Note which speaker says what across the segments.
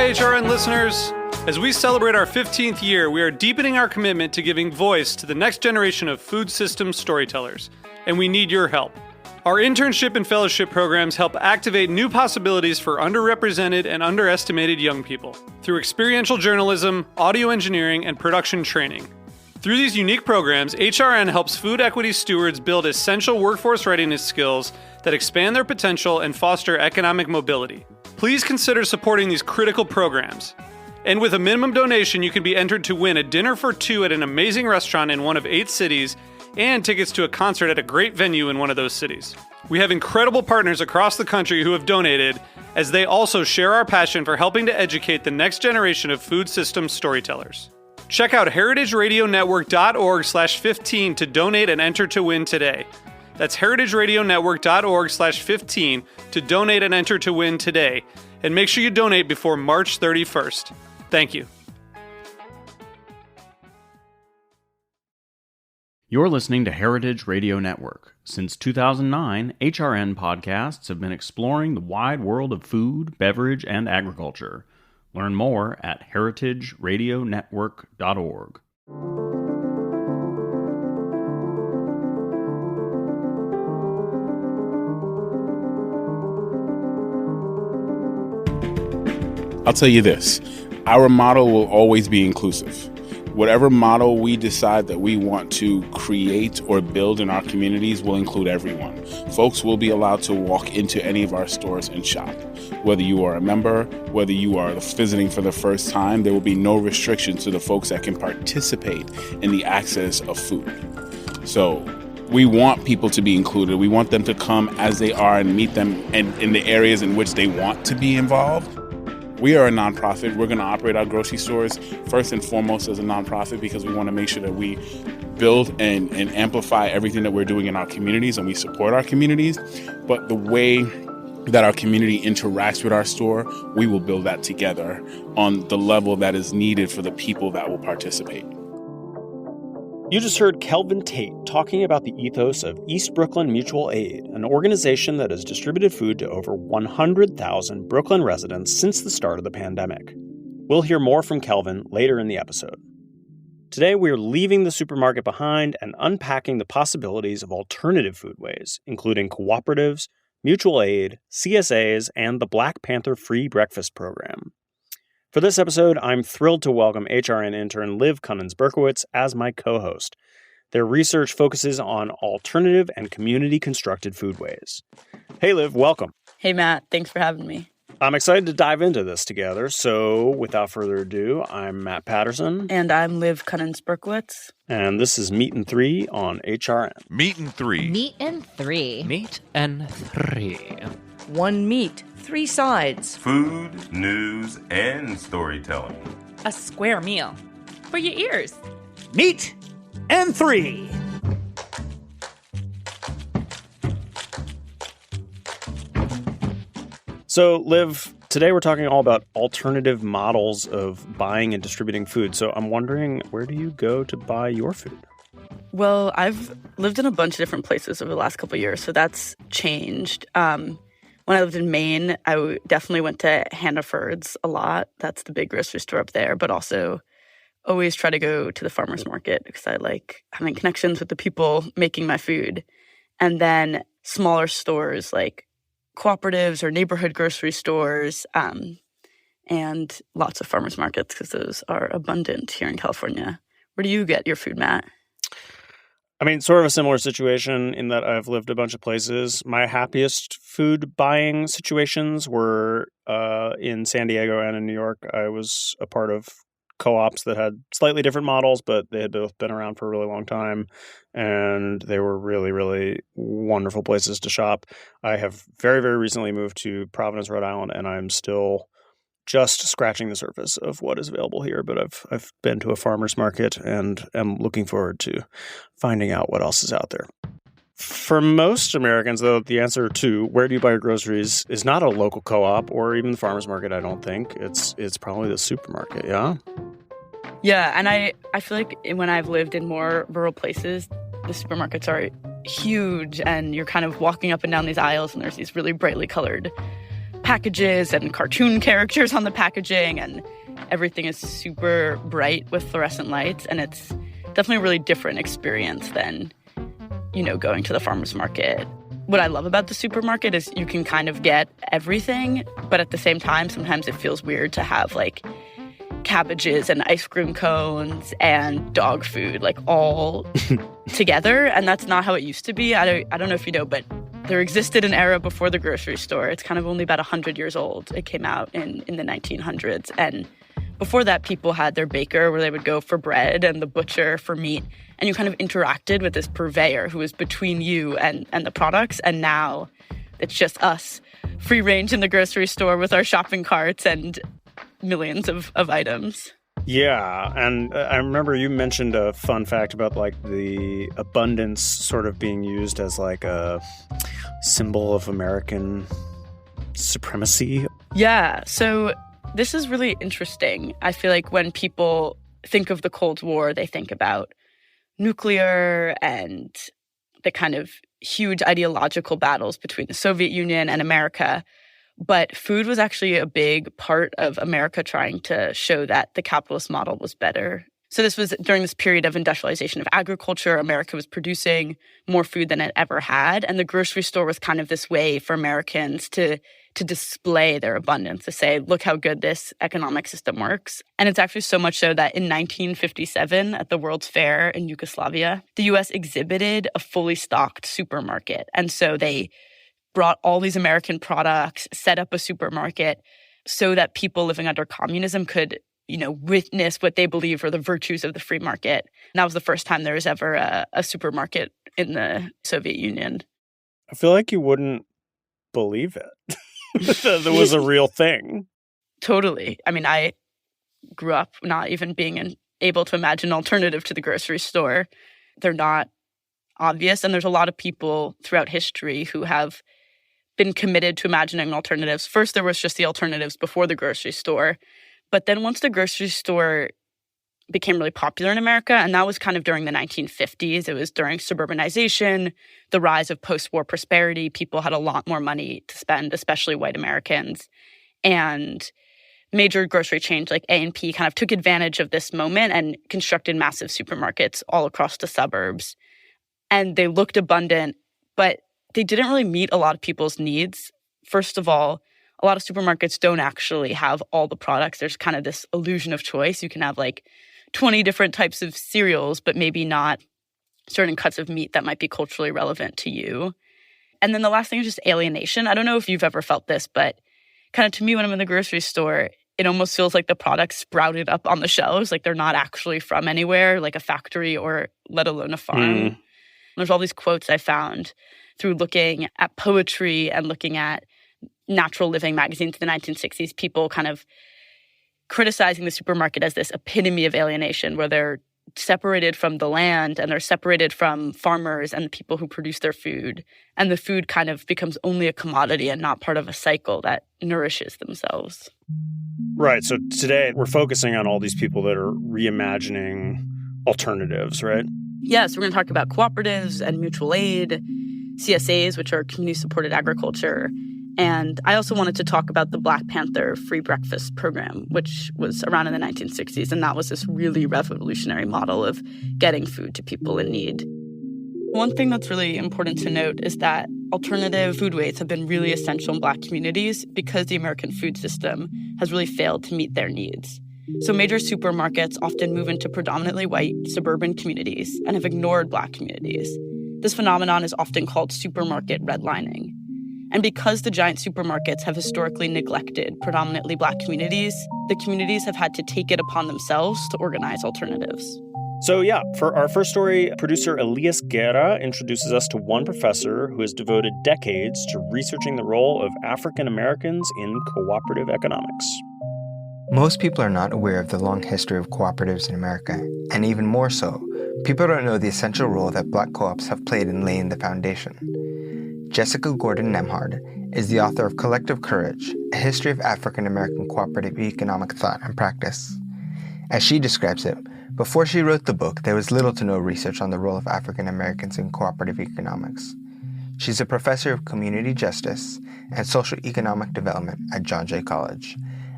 Speaker 1: HRN listeners. As we celebrate our 15th year, we are deepening our commitment to giving voice to the next generation of food systems storytellers, and we need your help. Our internship and fellowship programs help activate new possibilities for underrepresented and underestimated young people through experiential journalism, audio engineering, and production training. Through these unique programs, HRN helps food equity stewards build essential workforce readiness skills that expand their potential and foster economic mobility. Please consider supporting these critical programs. And with a minimum donation, you can be entered to win a dinner for two at an amazing restaurant in one of 8 cities and tickets to a concert at a great venue in one of those cities. We have incredible partners across the country who have donated, as they also share our passion for helping to educate the next generation of food systems storytellers. Check out heritageradionetwork.org/15 to donate and enter to win today. That's heritageradionetwork.org/15 to donate and enter to win today. And make sure you donate before March 31st. Thank you.
Speaker 2: You're listening to Heritage Radio Network. Since 2009, HRN podcasts have been exploring the wide world of food, beverage, and agriculture. Learn more at heritageradionetwork.org.
Speaker 3: I'll tell you this, our model will always be inclusive. Whatever model we decide that we want to create or build in our communities will include everyone. Folks will be allowed to walk into any of our stores and shop. Whether you are a member, whether you are visiting for the first time, there will be no restrictions to the folks that can participate in the access of food. So we want people to be included. We want them to come as they are and meet them in the areas in which they want to be involved. We are a nonprofit. We're going to operate our grocery stores first and foremost as a nonprofit because we want to make sure that we build and amplify everything that we're doing in our communities, and we support our communities. But the way that our community interacts with our store, we will build that together on the level that is needed for the people that will participate.
Speaker 4: You just heard Kelvin Tate talking about the ethos of East Brooklyn Mutual Aid, an organization that has distributed food to over 100,000 Brooklyn residents since the start of the pandemic. We'll hear more from Kelvin later in the episode. Today, we're leaving the supermarket behind and unpacking the possibilities of alternative foodways, including cooperatives, mutual aid, CSAs, and the Black Panther Free Breakfast Program. For this episode, I'm thrilled to welcome HRN intern Liv Kunins-Berkowitz as my co-host. Their research focuses on alternative and community-constructed foodways. Hey, Liv, welcome.
Speaker 5: Hey, Matt. Thanks for having me.
Speaker 4: I'm excited to dive into this together. So, without further ado, I'm Matt Patterson.
Speaker 5: And I'm Liv Kunins-Berkowitz.
Speaker 4: And this is Meat and 3 on HRN.
Speaker 6: Meat and 3.
Speaker 7: Meat and 3.
Speaker 8: Meat and 3.
Speaker 9: One meat, 3 sides.
Speaker 10: Food, news, and storytelling.
Speaker 9: A square meal. For your ears.
Speaker 8: Meat and 3.
Speaker 4: So, Liv, today we're talking all about alternative models of buying and distributing food. So I'm wondering, where do you go to buy your food?
Speaker 5: Well, I've lived in a bunch of different places over the last couple of years, so that's changed. When I lived in Maine, I definitely went to Hannaford's a lot. That's the big grocery store up there, but also always try to go to the farmer's market because I like having connections with the people making my food. And then smaller stores like cooperatives or neighborhood grocery stores, and lots of farmers markets because those are abundant here in California. Where do you get your food, Matt?
Speaker 4: I mean, sort of a similar situation in that I've lived a bunch of places. My happiest food buying situations were in San Diego and in New York. I was a part of co-ops that had slightly different models, but they had both been around for a really long time, and they were really, really wonderful places to shop. I have very, very recently moved to Providence, Rhode Island, and I'm still just scratching the surface of what is available here, but I've been to a farmer's market and am looking forward to finding out what else is out there. For most Americans, though, the answer to where do you buy your groceries is not a local co-op or even the farmer's market, I don't think. It's probably the supermarket, yeah?
Speaker 5: Yeah, and I feel like when I've lived in more rural places, the supermarkets are huge, and you're kind of walking up and down these aisles, and there's these really brightly colored packages and cartoon characters on the packaging, and everything is super bright with fluorescent lights. And it's definitely a really different experience than, going to the farmer's market. What I love about the supermarket is you can kind of get everything, but at the same time, sometimes it feels weird to have like cabbages and ice cream cones and dog food like all together. And that's not how it used to be. I don't know if you know, but there existed an era before the grocery store. It's kind of only about 100 years old. It came out in the 1900s. And before that, people had their baker where they would go for bread and the butcher for meat. And you kind of interacted with this purveyor who was between you and the products. And now it's just us, free range in the grocery store with our shopping carts and millions of items.
Speaker 4: Yeah, and I remember you mentioned a fun fact about like the abundance sort of being used as like a symbol of American supremacy.
Speaker 5: Yeah, so this is really interesting. I feel like when people think of the Cold War, they think about nuclear and the kind of huge ideological battles between the Soviet Union and America. But food was actually a big part of America trying to show that the capitalist model was better. So this was during this period of industrialization of agriculture. America was producing more food than it ever had. And the grocery store was kind of this way for Americans to display their abundance, to say, look how good this economic system works. And it's actually so much so that in 1957 at the World's Fair in Yugoslavia, the U.S. exhibited a fully stocked supermarket. And so they brought all these American products, set up a supermarket so that people living under communism could, witness what they believe are the virtues of the free market. And that was the first time there was ever a supermarket in the Soviet Union.
Speaker 4: I feel like you wouldn't believe it. That was a real thing.
Speaker 5: Totally. I mean, I grew up not even being able to imagine an alternative to the grocery store. They're not obvious. And there's a lot of people throughout history who have been committed to imagining alternatives. First, there was just the alternatives before the grocery store. But then once the grocery store became really popular in America, and that was kind of during the 1950s. It was during suburbanization, the rise of post-war prosperity. People had a lot more money to spend, especially white Americans. And major grocery chains like A&P kind of took advantage of this moment and constructed massive supermarkets all across the suburbs. And they looked abundant, but they didn't really meet a lot of people's needs. First of all, a lot of supermarkets don't actually have all the products. There's kind of this illusion of choice. You can have like 20 different types of cereals, but maybe not certain cuts of meat that might be culturally relevant to you. And then the last thing is just alienation. I don't know if you've ever felt this, but kind of to me when I'm in the grocery store, it almost feels like the products sprouted up on the shelves, like they're not actually from anywhere, like a factory or let alone a farm. There's all these quotes I found through looking at poetry and looking at natural living magazines in the 1960s, people kind of criticizing the supermarket as this epitome of alienation where they're separated from the land and they're separated from farmers and the people who produce their food. And the food kind of becomes only a commodity and not part of a cycle that nourishes themselves.
Speaker 4: Right. So today we're focusing on all these people that are reimagining alternatives, right?
Speaker 5: Yes, we're going to talk about cooperatives and mutual aid, CSAs, which are community-supported agriculture. And I also wanted to talk about the Black Panther free breakfast program, which was around in the 1960s. And that was this really revolutionary model of getting food to people in need. One thing that's really important to note is that alternative foodways have been really essential in Black communities because the American food system has really failed to meet their needs. So major supermarkets often move into predominantly white suburban communities and have ignored Black communities. This phenomenon is often called supermarket redlining. And because the giant supermarkets have historically neglected predominantly Black communities, the communities have had to take it upon themselves to organize alternatives.
Speaker 4: So yeah, for our first story, producer Elias Guerra introduces us to one professor who has devoted decades to researching the role of African Americans in cooperative economics.
Speaker 6: Most people are not aware of the long history of cooperatives in America, and even more so, people don't know the essential role that Black co-ops have played in laying the foundation. Jessica Gordon Nemhard is the author of Collective Courage, A History of African American Cooperative Economic Thought and Practice. As she describes it, before she wrote the book, there was little to no research on the role of African Americans in cooperative economics. She's a professor of community justice and social economic development at John Jay College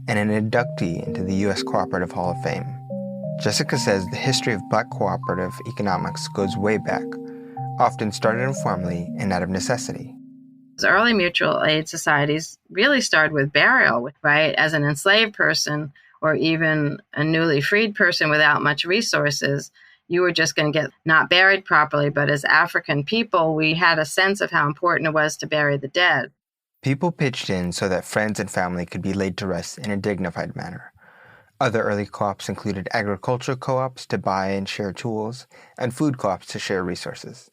Speaker 6: and an inductee into the U.S. Cooperative Hall of Fame. Jessica says the history of Black cooperative economics goes way back, often started informally and out of necessity.
Speaker 7: Early mutual aid societies really started with burial, right? As an enslaved person or even a newly freed person without much resources, you were just going to get not buried properly. But as African people, we had a sense of how important it was to bury the dead.
Speaker 6: People pitched in so that friends and family could be laid to rest in a dignified manner. Other early co-ops included agricultural co-ops to buy and share tools, and food co-ops to share resources.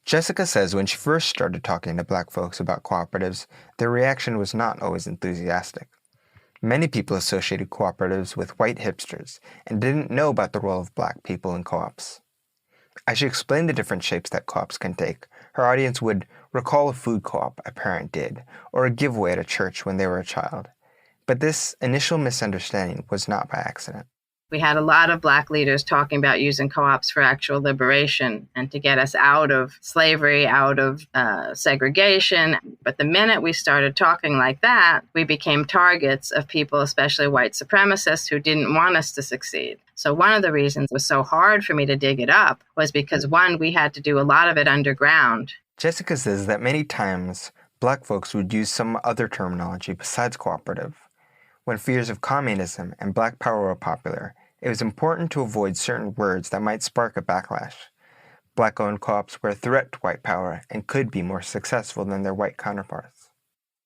Speaker 6: Jessica says when she first started talking to Black folks about cooperatives, their reaction was not always enthusiastic. Many people associated cooperatives with white hipsters and didn't know about the role of Black people in co-ops. As she explained the different shapes that co-ops can take, her audience would recall a food co-op a parent did, or a giveaway at a church when they were a child. But this initial misunderstanding was not by accident.
Speaker 7: We had a lot of Black leaders talking about using co-ops for actual liberation and to get us out of slavery, out of segregation. But the minute we started talking like that, we became targets of people, especially white supremacists, who didn't want us to succeed. So one of the reasons it was so hard for me to dig it up was because, one, we had to do a lot of it underground.
Speaker 6: Jessica says that many times Black folks would use some other terminology besides cooperative. When fears of communism and Black power were popular, it was important to avoid certain words that might spark a backlash. Black-owned co-ops were a threat to white power and could be more successful than their white counterparts.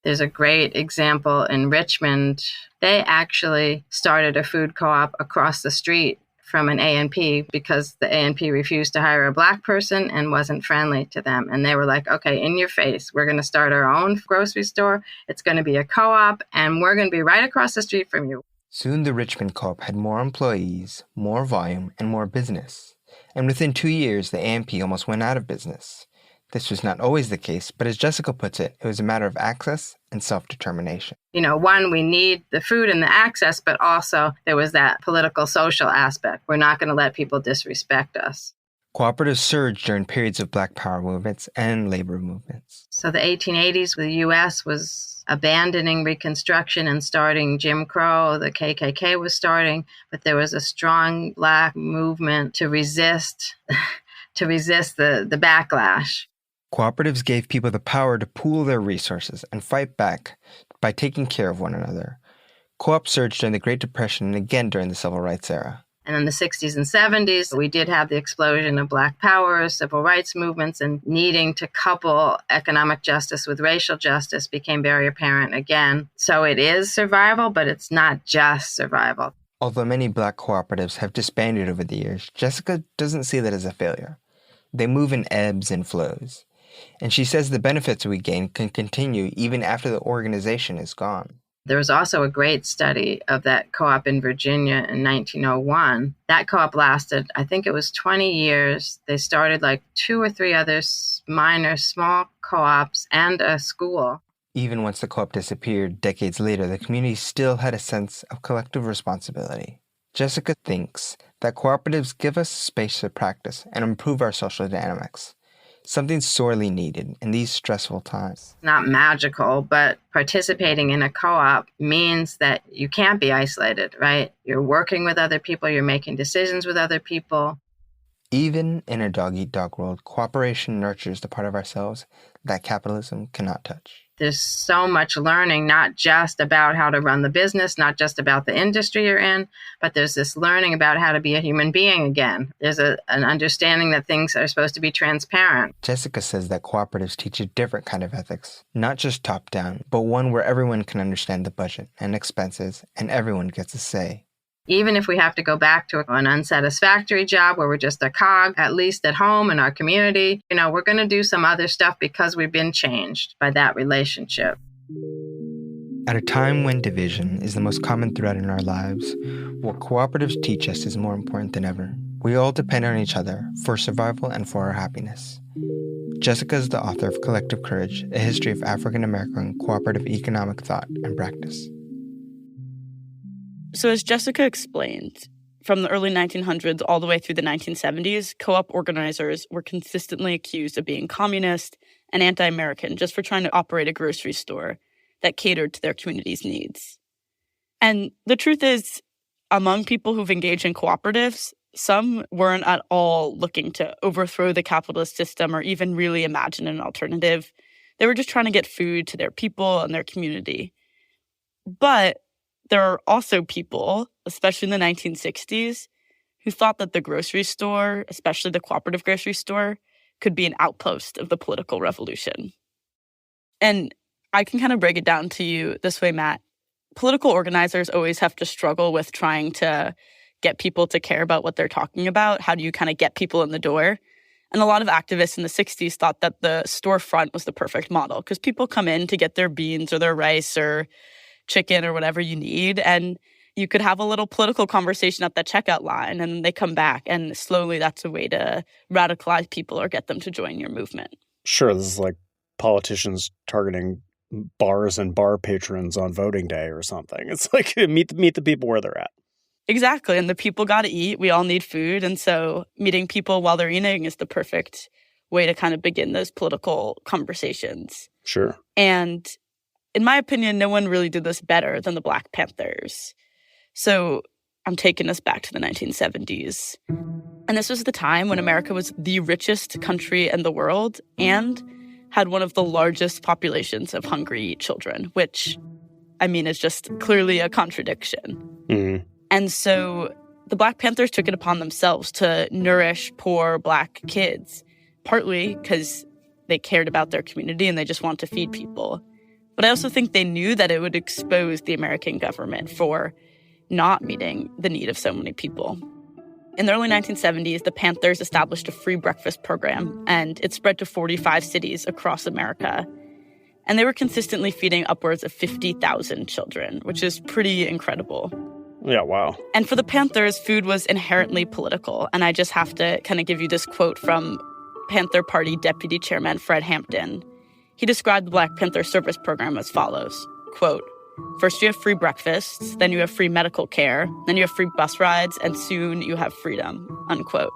Speaker 7: There's a great example in Richmond. They actually started a food co-op across the street from an A&P because the A&P refused to hire a Black person and wasn't friendly to them. And they were like, okay, in your face, we're going to start our own grocery store. It's going to be a co-op, and we're going to be right across the street from you.
Speaker 6: Soon the Richmond Co-op had more employees, more volume, and more business. And within 2 years, the A&P almost went out of business. This was not always the case, but as Jessica puts it was a matter of access and self-determination.
Speaker 7: One, we need the food and the access, but also there was that political, social aspect. We're not going to let people disrespect us.
Speaker 6: Cooperatives surged during periods of Black power movements and labor movements.
Speaker 7: So the 1880s, the U.S. was abandoning Reconstruction and starting Jim Crow. The KKK was starting, but there was a strong Black movement to resist the backlash.
Speaker 6: Cooperatives gave people the power to pool their resources and fight back by taking care of one another. Co-ops surged during the Great Depression and again during the Civil Rights era.
Speaker 7: And in the 60s and 70s, we did have the explosion of Black power, civil rights movements, and needing to couple economic justice with racial justice became very apparent again. So it is survival, but it's not just survival.
Speaker 6: Although many Black cooperatives have disbanded over the years, Jessica doesn't see that as a failure. They move in ebbs and flows. And she says the benefits we gain can continue even after the organization is gone.
Speaker 7: There was also a great study of that co-op in Virginia in 1901. That co-op lasted, I think it was 20 years. They started like 2 or 3 other minor, small co-ops and a school.
Speaker 6: Even once the co-op disappeared decades later, the community still had a sense of collective responsibility. Jessica thinks that cooperatives give us space to practice and improve our social dynamics, something sorely needed in these stressful times.
Speaker 7: Not magical, but participating in a co-op means that you can't be isolated, right? You're working with other people, you're making decisions with other people.
Speaker 6: Even in a dog-eat-dog world, cooperation nurtures the part of ourselves that capitalism cannot touch.
Speaker 7: There's so much learning, not just about how to run the business, not just about the industry you're in, but there's this learning about how to be a human being again. There's an understanding that things are supposed to be transparent.
Speaker 6: Jessica says that cooperatives teach a different kind of ethics, not just top-down, but one where everyone can understand the budget and expenses, and everyone gets a say.
Speaker 7: Even if we have to go back to an unsatisfactory job where we're just a cog, at least at home in our community, we're going to do some other stuff because we've been changed by that relationship.
Speaker 6: At a time when division is the most common threat in our lives, what cooperatives teach us is more important than ever. We all depend on each other for survival and for our happiness. Jessica is the author of Collective Courage, A History of African American Cooperative Economic Thought and Practice.
Speaker 5: So as Jessica explained, from the early 1900s all the way through the 1970s, co-op organizers were consistently accused of being communist and anti-American just for trying to operate a grocery store that catered to their community's needs. And the truth is, among people who've engaged in cooperatives, some weren't at all looking to overthrow the capitalist system or even really imagine an alternative. They were just trying to get food to their people and their community. But there are also people, especially in the 1960s, who thought that the grocery store, especially the cooperative grocery store, could be an outpost of the political revolution. And I can kind of break it down to you this way, Matt. Political organizers always have to struggle with trying to get people to care about what they're talking about. How do you kind of get people in the door? And a lot of activists in the 60s thought that the storefront was the perfect model because people come in to get their beans or their rice or chicken or whatever you need, and you could have a little political conversation at the checkout line, and they come back, and slowly that's a way to radicalize people or get them to join your movement.
Speaker 4: Sure, this is like politicians targeting bars and bar patrons on voting day or something. It's like meet the people where they're at.
Speaker 5: Exactly, and the people got to eat. We all need food, and so meeting people while they're eating is the perfect way to kind of begin those political conversations.
Speaker 4: Sure.
Speaker 5: And in my opinion, no one really did this better than the Black Panthers. So I'm taking us back to the 1970s. And this was the time when America was the richest country in the world and had one of the largest populations of hungry children, which, I mean, is just clearly a contradiction.
Speaker 4: Mm-hmm.
Speaker 5: And so the Black Panthers took it upon themselves to nourish poor Black kids, partly because they cared about their community and they just wanted to feed people. But I also think they knew that it would expose the American government for not meeting the need of so many people. In the early 1970s, the Panthers established a free breakfast program, and it spread to 45 cities across America. And they were consistently feeding upwards of 50,000 children, which is pretty incredible.
Speaker 4: Yeah, wow.
Speaker 5: And for the Panthers, food was inherently political. And I just have to kind of give you this quote from Panther Party Deputy Chairman Fred Hampton. He described the Black Panther service program as follows, quote, "First you have free breakfasts, then you have free medical care, then you have free bus rides, and soon you have freedom," unquote.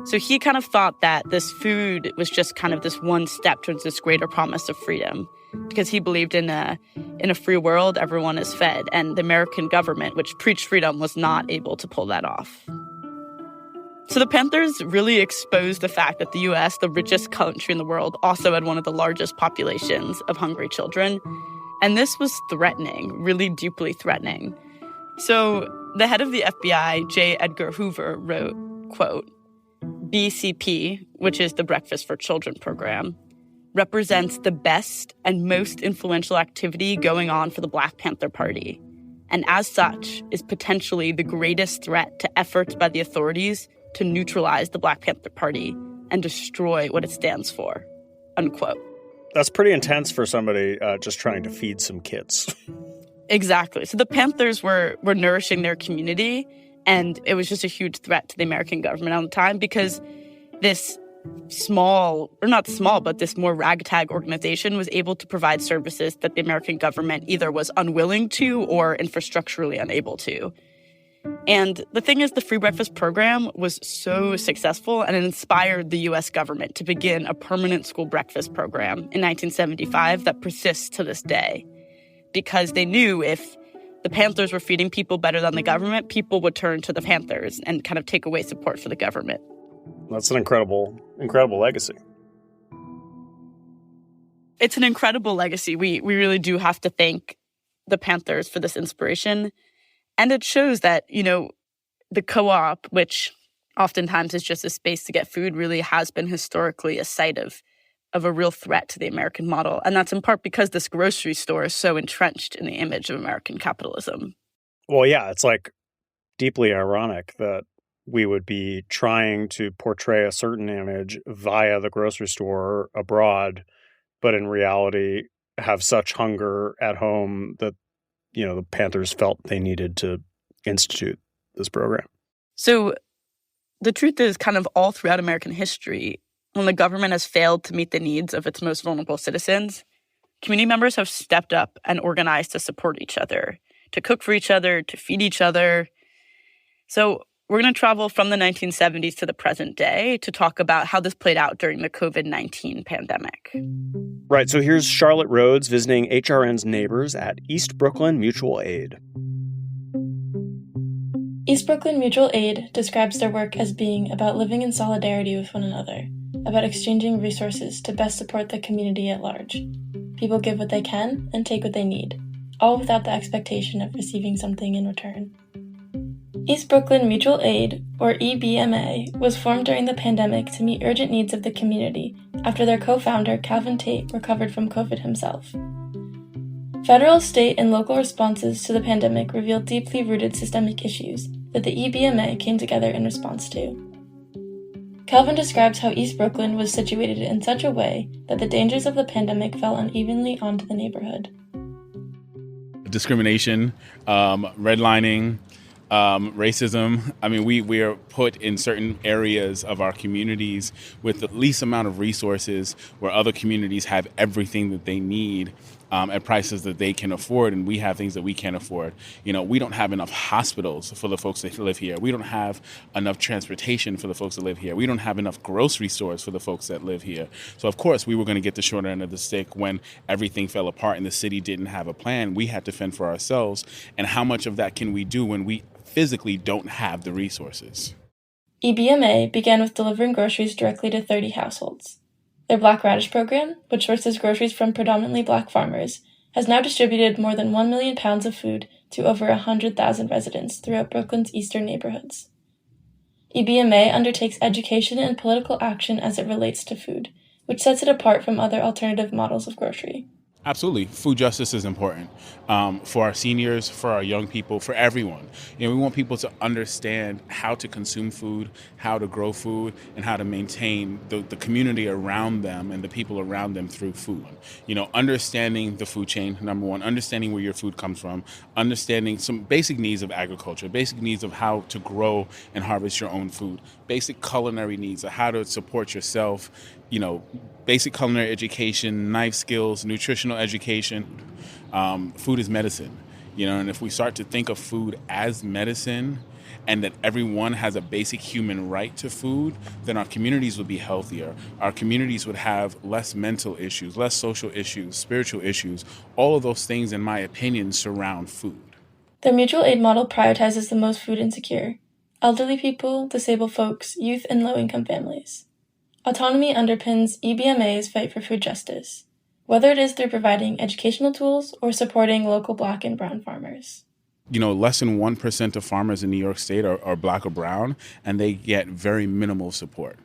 Speaker 5: So he kind of thought that this food was just kind of this one step towards this greater promise of freedom, because he believed in a free world, everyone is fed, and the American government, which preached freedom, was not able to pull that off. So the Panthers really exposed the fact that the U.S., the richest country in the world, also had one of the largest populations of hungry children. And this was threatening, really deeply threatening. So the head of the FBI, J. Edgar Hoover, wrote, quote, "BCP, which is the Breakfast for Children program, represents the best and most influential activity going on for the Black Panther Party, and as such is potentially the greatest threat to efforts by the authorities to neutralize the Black Panther Party and destroy what it stands for," unquote.
Speaker 4: That's pretty intense for somebody just trying to feed some kids.
Speaker 5: Exactly. So the Panthers were nourishing their community, and it was just a huge threat to the American government at the time because this small, or not small, but this more ragtag organization was able to provide services that the American government either was unwilling to or infrastructurally unable to. And the thing is, the free breakfast program was so successful, and it inspired the U.S. government to begin a permanent school breakfast program in 1975 that persists to this day. Because they knew if the Panthers were feeding people better than the government, people would turn to the Panthers and kind of take away support for the government.
Speaker 4: That's an incredible legacy.
Speaker 5: It's an incredible legacy. We really do have to thank the Panthers for this inspiration. And it shows that, you know, the co-op, which oftentimes is just a space to get food, really has been historically a site of a real threat to the American model. And that's in part because this grocery store is so entrenched in the image of American capitalism.
Speaker 4: Well, yeah, it's like deeply ironic that we would be trying to portray a certain image via the grocery store abroad, but in reality have such hunger at home that, you know, the Panthers felt they needed to institute this program.
Speaker 5: So the truth is, kind of all throughout American history, when the government has failed to meet the needs of its most vulnerable citizens, community members have stepped up and organized to support each other, to cook for each other, to feed each other. So We're going to travel from the 1970s to the present day to talk about how this played out during the COVID-19 pandemic.
Speaker 4: Right, so here's Charlotte Rhodes visiting HRN's neighbors at East Brooklyn Mutual Aid.
Speaker 11: East Brooklyn Mutual Aid describes their work as being about living in solidarity with one another, about exchanging resources to best support the community at large. People give what they can and take what they need, all without the expectation of receiving something in return. East Brooklyn Mutual Aid, or EBMA, was formed during the pandemic to meet urgent needs of the community after their co-founder, Calvin Tate, recovered from COVID himself. Federal, state, and local responses to the pandemic revealed deeply rooted systemic issues that the EBMA came together in response to. Calvin describes how East Brooklyn was situated in such a way that the dangers of the pandemic fell unevenly onto the neighborhood.
Speaker 3: Discrimination, redlining, racism. I mean, we are put in certain areas of our communities with the least amount of resources where other communities have everything that they need at prices that they can afford, and we have things that we can't afford. You know, we don't have enough hospitals for the folks that live here. We don't have enough transportation for the folks that live here. We don't have enough grocery stores for the folks that live here. So, of course, we were going to get the short end of the stick when everything fell apart and the city didn't have a plan. We had to fend for ourselves. And how much of that can we do when we physically don't have the resources?
Speaker 11: EBMA began with delivering groceries directly to 30 households. Their Black Radish program, which sources groceries from predominantly Black farmers, has now distributed more than 1 million pounds of food to over 100,000 residents throughout Brooklyn's eastern neighborhoods. EBMA undertakes education and political action as it relates to food, which sets it apart from other alternative models of grocery.
Speaker 3: Absolutely. Food justice is important for our seniors, for our young people, for everyone. You know, we want people to understand how to consume food, how to grow food, and how to maintain the community around them and the people around them through food. You know, understanding the food chain, number one, understanding where your food comes from, understanding some basic needs of agriculture, basic needs of how to grow and harvest your own food, basic culinary needs of how to support yourself, you know, basic culinary education, knife skills, nutritional education. Food is medicine, you know, and if we start to think of food as medicine and that everyone has a basic human right to food, then our communities would be healthier. Our communities would have less mental issues, less social issues, spiritual issues. All of those things, in my opinion, surround food.
Speaker 11: The mutual aid model prioritizes the most food insecure: elderly people, disabled folks, youth, and low-income families. Autonomy underpins EBMA's fight for food justice, whether it is through providing educational tools or supporting local Black and brown farmers.
Speaker 3: You know, less than 1% of farmers in New York State are Black or brown, and they get very minimal support.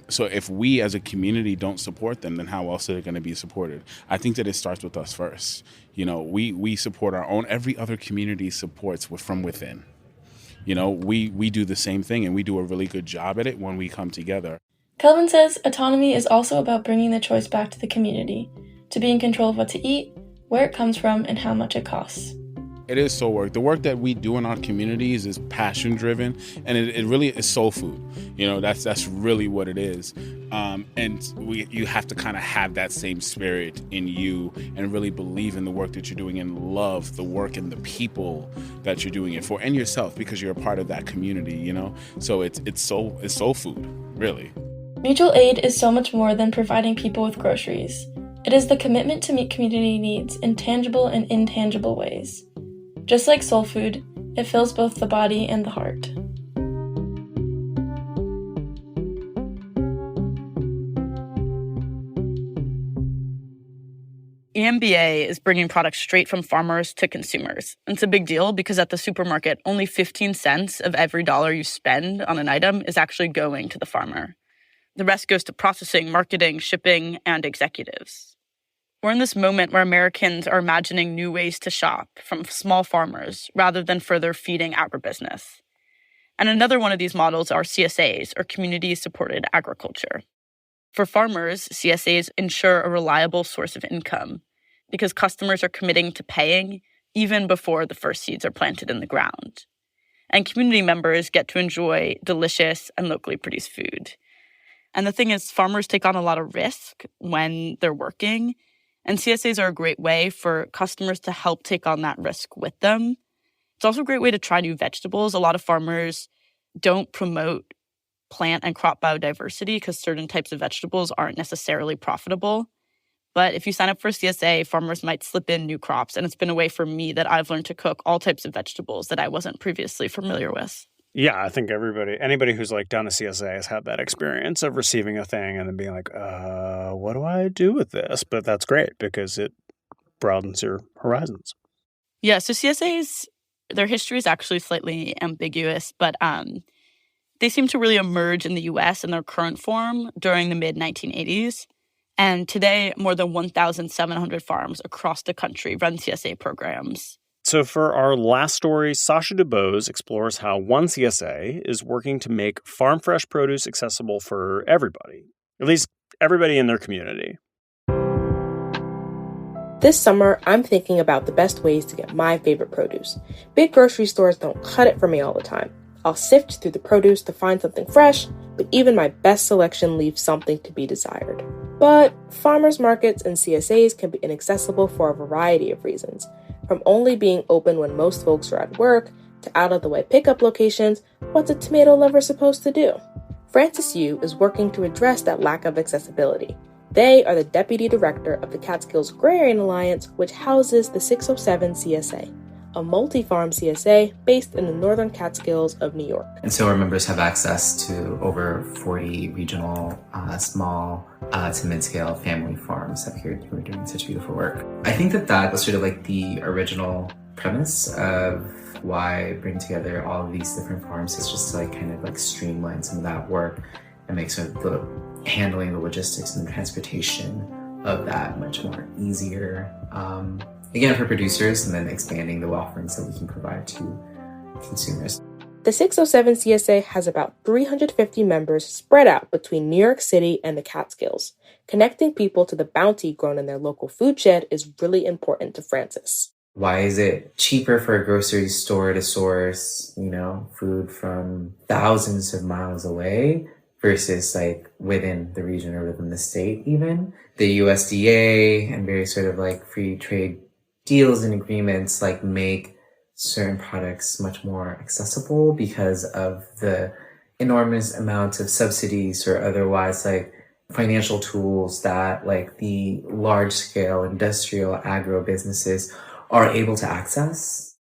Speaker 3: So if we as a community don't support them, then how else are they going to be supported? I think that it starts with us first. You know, we support our own. Every other community supports from within. You know, we do the same thing, and we do a really good job at it when we come together.
Speaker 11: Calvin says autonomy is also about bringing the choice back to the community, to be in control of what to eat, where it comes from, and how much it costs.
Speaker 3: It is soul work. The work that we do in our communities is passion-driven, and it really is soul food. You know, that's really what it is. And you have to kind of have that same spirit in you and really believe in the work that you're doing and love the work and the people that you're doing it for, and yourself, because you're a part of that community, you know? So it's soul food, really.
Speaker 11: Mutual aid is so much more than providing people with groceries. It is the commitment to meet community needs in tangible and intangible ways. Just like soul food, it fills both the body and the heart.
Speaker 5: EMBA is bringing products straight from farmers to consumers. And it's a big deal because at the supermarket, only 15 cents of every dollar you spend on an item is actually going to the farmer. The rest goes to processing, marketing, shipping, and executives. We're in this moment where Americans are imagining new ways to shop from small farmers rather than further feeding agribusiness. And another one of these models are CSAs, or community-supported agriculture. For farmers, CSAs ensure a reliable source of income because customers are committing to paying even before the first seeds are planted in the ground. And community members get to enjoy delicious and locally produced food. And the thing is, farmers take on a lot of risk when they're working, and CSAs are a great way for customers to help take on that risk with them. It's also a great way to try new vegetables. A lot of farmers don't promote plant and crop biodiversity because certain types of vegetables aren't necessarily profitable. But if you sign up for a CSA, farmers might slip in new crops. And it's been a way for me that I've learned to cook all types of vegetables that I wasn't previously familiar with.
Speaker 4: Yeah, I think anybody who's like done a CSA has had that experience of receiving a thing and then being like, what do I do with this? But that's great because it broadens your horizons.
Speaker 5: Yeah, so CSAs, their history is actually slightly ambiguous, but they seem to really emerge in the U.S. in their current form during the mid-1980s. And today, more than 1,700 farms across the country run CSA programs.
Speaker 4: So for our last story, Sasha DuBose explores how one CSA is working to make farm fresh produce accessible for everybody, at least everybody in their community.
Speaker 12: This summer, I'm thinking about the best ways to get my favorite produce. Big grocery stores don't cut it for me all the time. I'll sift through the produce to find something fresh, but even my best selection leaves something to be desired. But farmers markets and CSAs can be inaccessible for a variety of reasons. From only being open when most folks are at work, to out-of-the-way pickup locations, what's a tomato lover supposed to do? Francis Yu is working to address that lack of accessibility. They are the deputy director of the Catskills Agrarian Alliance, which houses the 607 CSA, a multi-farm CSA based in the northern Catskills of New York.
Speaker 13: And so our members have access to over 40 regional, small to mid-scale family farms up here who are doing such beautiful work. I think that was sort of like the original premise of why bring together all of these different farms is just to like kind of like streamline some of that work and make sort of the handling the logistics and the transportation of that much more easier. Again, for producers, and then expanding the offerings that we can provide to consumers.
Speaker 12: The 607 CSA has about 350 members spread out between New York City and the Catskills. Connecting people to the bounty grown in their local food shed is really important to Francis.
Speaker 13: Why is it cheaper for a grocery store to source, food from thousands of miles away versus like within the region or within the state even? The USDA and various sort of like free trade deals and agreements like make certain products much more accessible because of the enormous amounts of subsidies or otherwise like financial tools that like the large scale industrial agro businesses are able to access.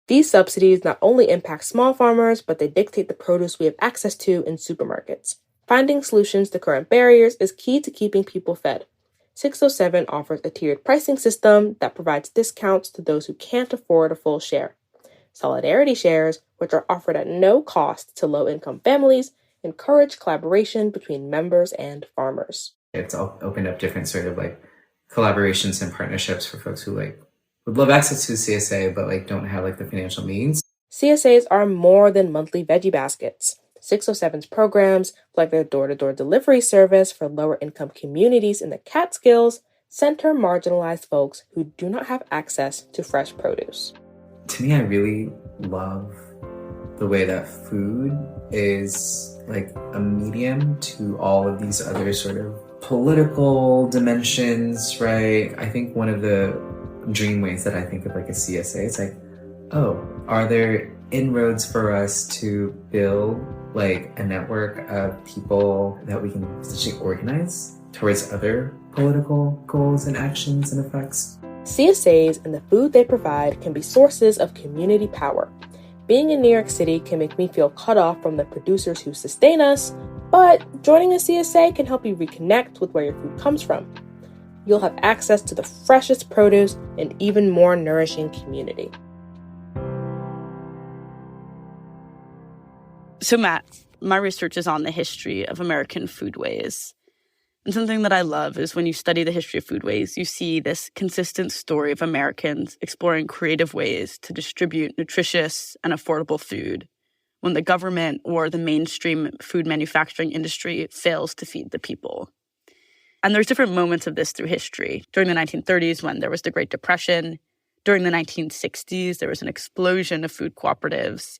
Speaker 12: These subsidies not only impact small farmers, but they dictate the produce we have access to in supermarkets. Finding solutions to current barriers is key to keeping people fed. 607 offers a tiered pricing system that provides discounts to those who can't afford a full share. Solidarity shares, which are offered at no cost to low-income families, encourage collaboration between members and farmers.
Speaker 13: It's opened up different sort of like collaborations and partnerships for folks who like would love access to CSA but like don't have like the financial means.
Speaker 12: CSAs are more than monthly veggie baskets. 607's programs, like their door-to-door delivery service for lower-income communities in the Catskills, center marginalized folks who do not have access to fresh produce.
Speaker 13: To me, I really love the way that food is like a medium to all of these other sort of political dimensions, right? I think one of the dream ways that I think of like a CSA is like, are there inroads for us to build like a network of people that we can essentially organize towards other political goals and actions and effects?
Speaker 12: CSAs and the food they provide can be sources of community power. Being in New York City can make me feel cut off from the producers who sustain us, but joining a CSA can help you reconnect with where your food comes from. You'll have access to the freshest produce and even more nourishing community.
Speaker 5: So Matt, my research is on the history of American foodways. And something that I love is when you study the history of foodways, you see this consistent story of Americans exploring creative ways to distribute nutritious and affordable food when the government or the mainstream food manufacturing industry fails to feed the people. And there's different moments of this through history. During the 1930s, when there was the Great Depression, during the 1960s, there was an explosion of food cooperatives,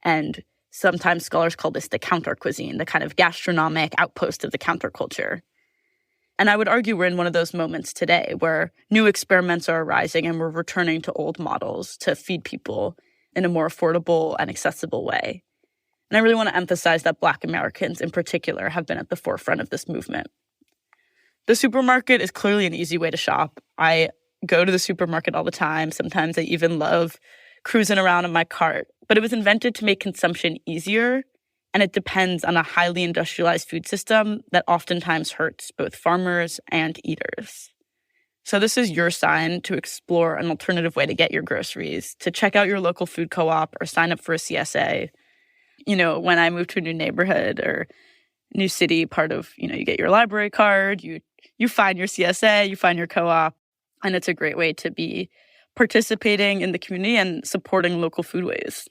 Speaker 5: and sometimes scholars call this the counter cuisine, the kind of gastronomic outpost of the counterculture. And I would argue we're in one of those moments today where new experiments are arising and we're returning to old models to feed people in a more affordable and accessible way. And I really want to emphasize that Black Americans in particular have been at the forefront of this movement. The supermarket is clearly an easy way to shop. I go to the supermarket all the time. Sometimes I even love cruising around in my cart. But it was invented to make consumption easier, and it depends on a highly industrialized food system that oftentimes hurts both farmers and eaters. So this is your sign to explore an alternative way to get your groceries, to check out your local food co-op or sign up for a CSA. You know, when I move to a new neighborhood or new city, part of, you get your library card, you find your CSA, you find your co-op, and it's a great way to be participating in the community and supporting local foodways.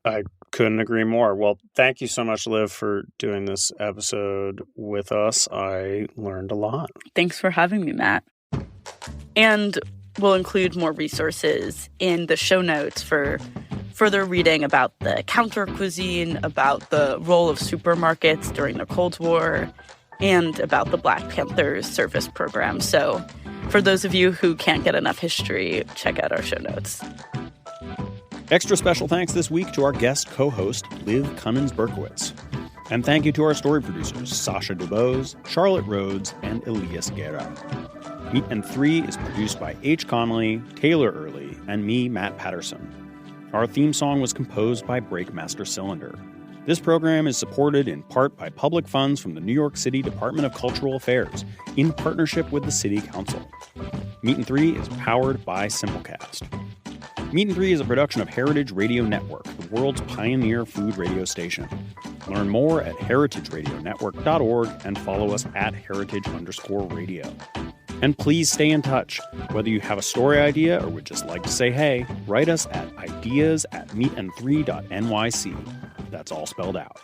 Speaker 4: I couldn't agree more. Well, thank you so much, Liv, for doing this episode with us. I learned a lot.
Speaker 5: Thanks for having me, Matt. And we'll include more resources in the show notes for further reading about the counter cuisine, about the role of supermarkets during the Cold War, and about the Black Panthers service program. So for those of you who can't get enough history, check out our show notes.
Speaker 2: Extra special thanks this week to our guest co-host, Liv Kunins-Berkowitz. And thank you to our story producers, Sasha Dubose, Charlotte Rhodes, and Elias Guerra. Meat and 3 is produced by H. Connolly, Taylor Early, and me, Matt Patterson. Our theme song was composed by Breakmaster Cylinder. This program is supported in part by public funds from the New York City Department of Cultural Affairs in partnership with the City Council. Meat and 3 is powered by Simplecast. Meat and 3 is a production of Heritage Radio Network, the world's pioneer food radio station. Learn more at heritageradionetwork.org and follow us at heritage_radio. And please stay in touch. Whether you have a story idea or would just like to say hey, write us at ideas@meetand3.nyc. That's all spelled out.